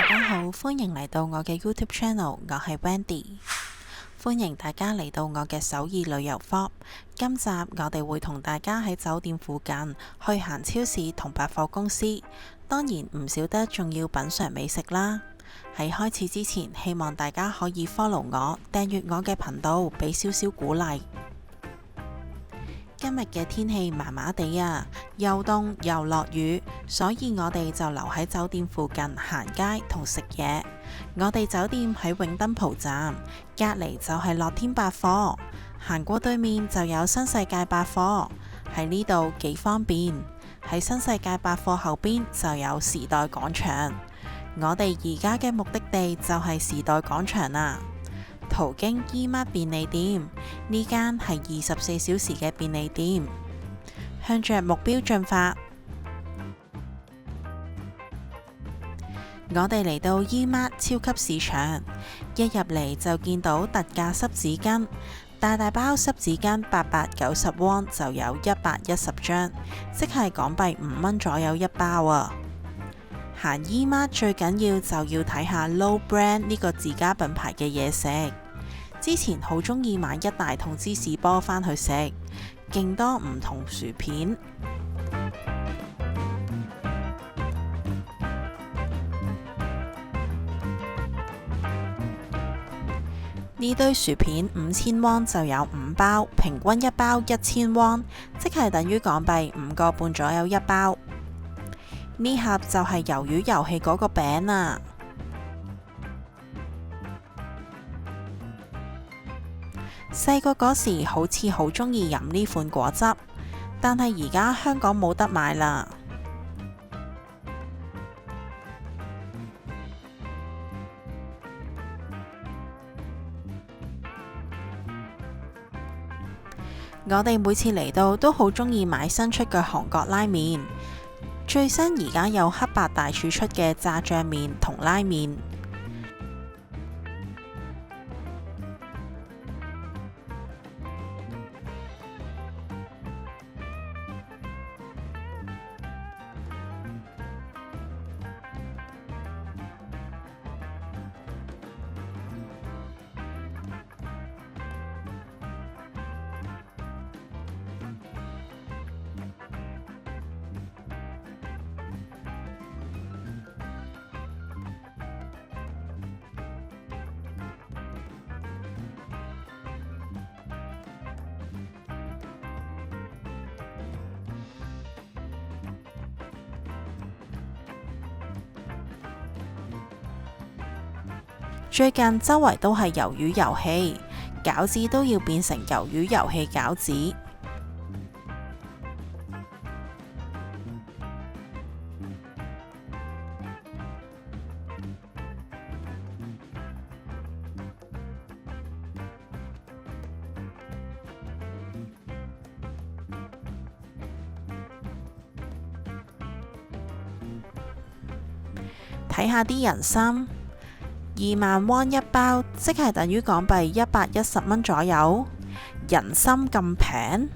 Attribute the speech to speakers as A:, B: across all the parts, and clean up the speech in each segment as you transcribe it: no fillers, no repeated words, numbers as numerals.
A: 家好，歡迎嚟到我嘅 YouTube Channel，我係 Wendy，歡迎大家嚟到我嘅首爾旅遊 Vlog。今集我哋會同大家喺酒店附近去行超市同百貨公司，當然唔少得仲要品嚐美食啦。喺開始之前，希望大家可以 follow 我，訂閱我嘅頻道，俾少少鼓勵。今日嘅天氣麻麻地啊，又凍又落雨，所以我哋就留喺酒店附近行街同食嘢。我哋酒店喺永登浦站，隔離就係樂天百貨，行過對面就有新世界百貨，喺呢度幾方便。喺新世界百貨後邊就有時代廣場，我哋而家嘅目的地就係時代廣場啦。途經 E-Mart 便利店，呢間係24小時嘅便利店，向着目標進發。我哋嚟到 E-Mart 超級市場，一入嚟就見到特價濕紙巾，大包濕紙巾890 won 就有110張，即係港幣5蚊左右一包啊！行 E-Mart 最緊要就要睇下 Low Brand 呢個自家品牌嘅嘢食。之前好中意買一大桶芝士波返去食，勁多唔同薯片。呢堆薯片5000 won 就有5包，平均一包1000 won，即係等於港幣5個半左右一包。呢盒就係魷魚遊戲嗰個餅啊！細個嗰時好似好中意飲呢款果汁，但係而家香港冇得買啦。我哋每次嚟到都好中意買新出嘅韓國拉麵，最新而家有黑白大廚出嘅炸醬麵同拉麵。最近周圍都係魷魚遊戲，餃子都要變成魷魚遊戲餃子。睇下啲人參。2萬 won 一包，即係等於港幣110蚊左右。人參咁平，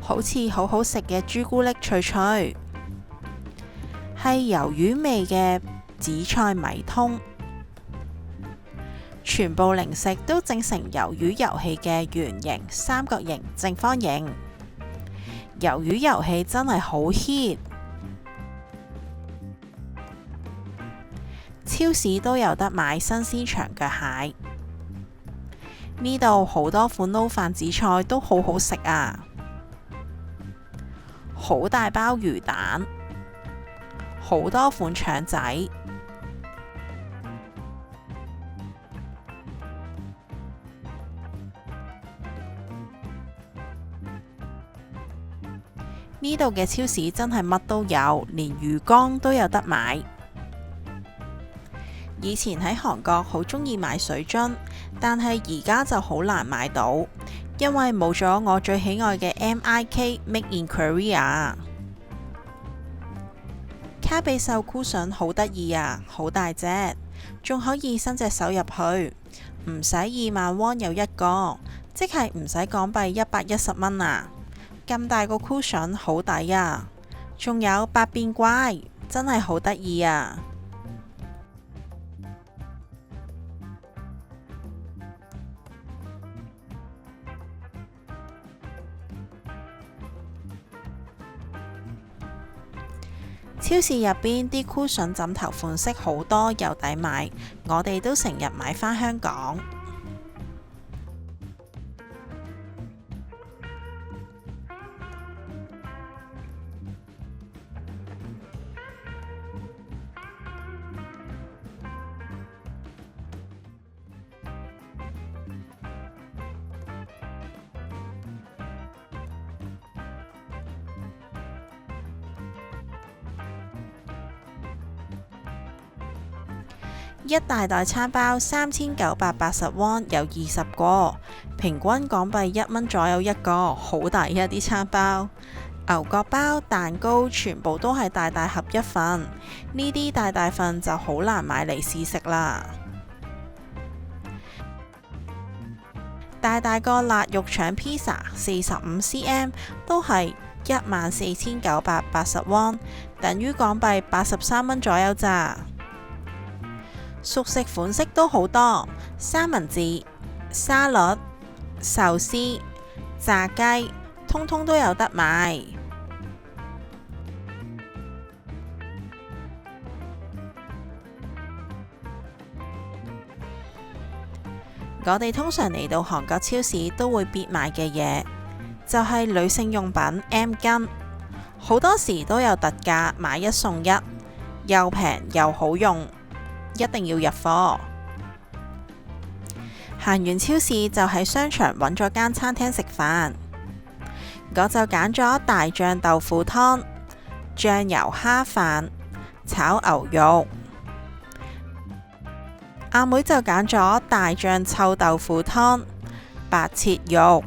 A: 好似好好食嘅朱古力脆脆，係魷魚味嘅紫菜米通。全部零食都整成魷魚遊戲嘅圓形、三角形、正方形。魷魚遊戲真係好 hit， 超市都有得買新鮮長腳蟹。呢度好多款撈飯紫菜都好好食啊！好大包魚蛋，好多款腸仔。呢度嘅超市真係乜都有，連魚缸都有得買。以前喺韓國好中意買水樽，但係而家就好難買到，因為冇咗我最喜愛嘅 MIK Made in Korea。卡比獸 cushion 好得意啊，好大隻，仲可以伸隻手入去，唔使2萬 won 有一個，即係唔使港幣110蚊啊！咁大個 cushion 好抵啊！仲有百變怪，真係好得意啊！超市入邊啲 cushion 枕頭款式好多，又抵買，我哋都成日買返香港。一大袋餐包3980 won 有20個，平均港幣1蚊左右一個，好抵啊！啲餐包、牛角包、蛋糕全部都係大大盒一份，呢啲大大份就好難買嚟試食啦。大大個辣肉腸披薩45cm 都係14980 won，等於港幣83蚊左右咋。熟食款式都好多，三文治、沙律、壽司、炸雞，通通都有得買。我哋通常嚟到韓國超市都會必買嘅嘢，就係女性用品 M 巾，好多時都有特價，買一送一，又平又好用。一定要入貨。行完超市就喺商場揾咗間餐廳食飯，我就揀咗大醬豆腐湯、醬油蝦飯、炒牛肉。阿妹就揀咗大醬臭豆腐湯、白切肉、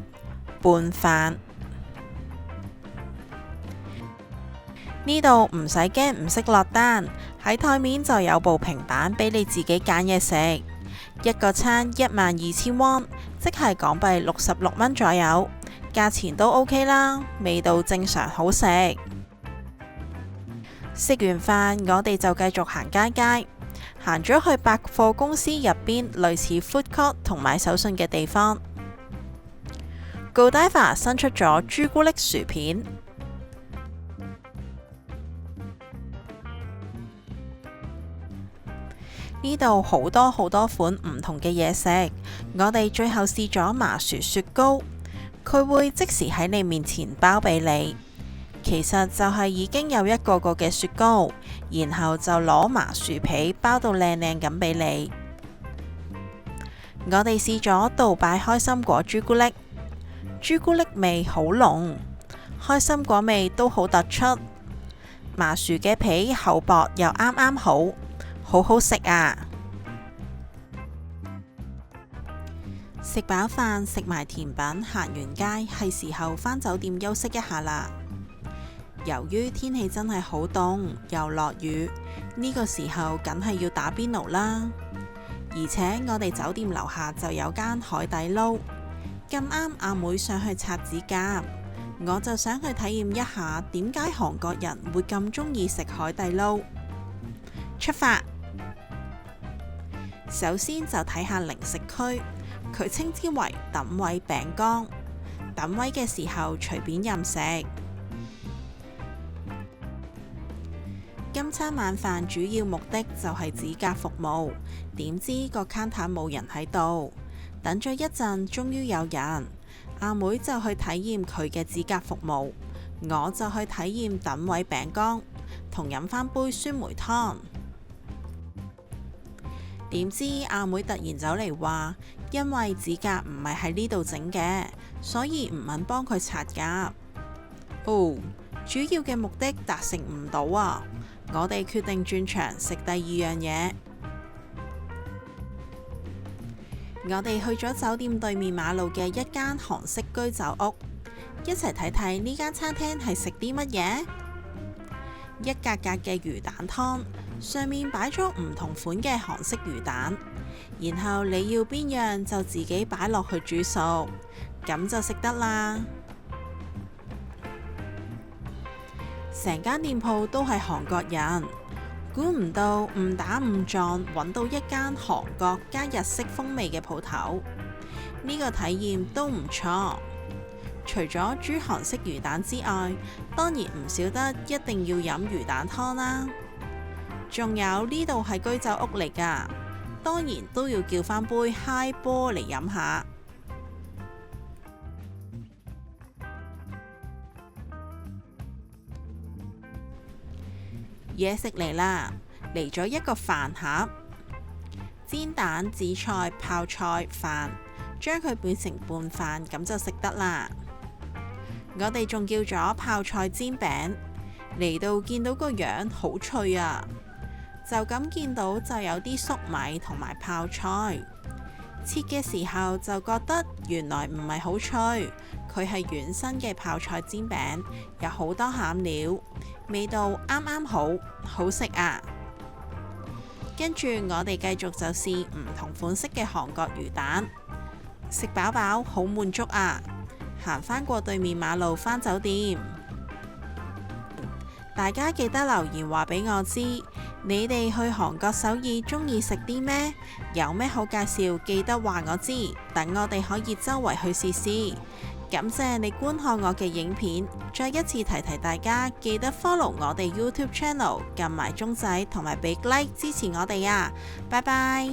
A: 拌飯。呢度唔使驚唔識落單，喺台面就有部平板俾你自己揀嘢食。一個餐12000 won，即係港幣66蚊左右，價錢都 OK 啦，味道正常好食。食完飯，我哋就繼續行街，行咗去百貨公司入邊類似 food court 同買手信嘅地方。Godiva 新出咗朱古力薯片。呢度好多款唔同嘅嘢食，我哋最後試咗麻薯雪糕，佢會即時喺你面前包俾你，其實就係已經有一個嘅雪糕，然後就攞麻薯皮包到靚咁俾你。我哋試咗杜拜開心果朱古力，朱古力味好濃，開心果味都好突出，麻薯嘅皮厚薄又啱好。好好食啊！食飽飯，食埋甜品，行完街，係時候返酒店休息一下啦。由於天氣真係好凍，又落雨，呢個時候梗係要打邊爐啦。而且我哋酒店樓下就有間海底撈，咁啱阿妹想去擦指甲，我就想去體驗一下點解韓國人會咁中意食海底撈。出發！首先就睇下零食區，佢稱之為等位餅乾。等位嘅時候隨便任食。今餐晚飯主要目的就係指甲服務，點知個 counter 冇人喺度，等咗一陣，終於有人。阿妹就去體驗佢嘅指甲服務，我就去體驗等位餅乾，同飲返杯酸梅湯。點知阿妹突然走嚟話，因為指甲唔係喺呢度整嘅，所以唔肯幫佢擦甲。哦，主要嘅目的達成唔到啊！我哋決定轉場食第二樣嘢。我哋去咗酒店對面馬路嘅一間韓式居酒屋，一齊睇睇呢間餐廳係食啲乜嘢。一格格嘅魚蛋湯，上面擺咗唔同款嘅韓式魚蛋，然後你要邊樣就自己擺落去煮熟，咁就食得啦。成間店鋪都係韓國人，估唔到誤打誤撞揾到一間韓國加日式風味嘅鋪頭，呢個體驗都唔錯。除咗煮韓式魚蛋之外，當然唔少得一定要飲魚蛋湯啦。仲有呢度係居酒屋嚟㗎，當然都要叫返杯 High Ball 嚟飲下。嘢食嚟啦，嚟咗一個飯盒，煎蛋、紫菜、泡菜、飯，將佢變成拌飯，咁就食得啦。我哋仲叫咗泡菜煎餅，嚟到見到個樣好脆啊，就咁見到就有啲粟米同埋泡菜，切嘅時候就覺得原來唔係好脆，佢係軟身嘅泡菜煎餅，有好多餡料，味道啱啱好，好食啊！跟住我哋繼續就試唔同款式嘅韓國魚蛋，食飽飽好滿足啊！行返過對面馬路返酒店，大家記得留言話俾我知，你哋去韓國首爾中意食啲咩？有咩好介紹，記得話我知，等我哋可以周圍去試試。感謝你觀看我嘅影片，再一次提提大家，記得 follow 我哋 YouTube channel， 撳埋鐘仔同埋俾 like 支持我哋啊！拜拜。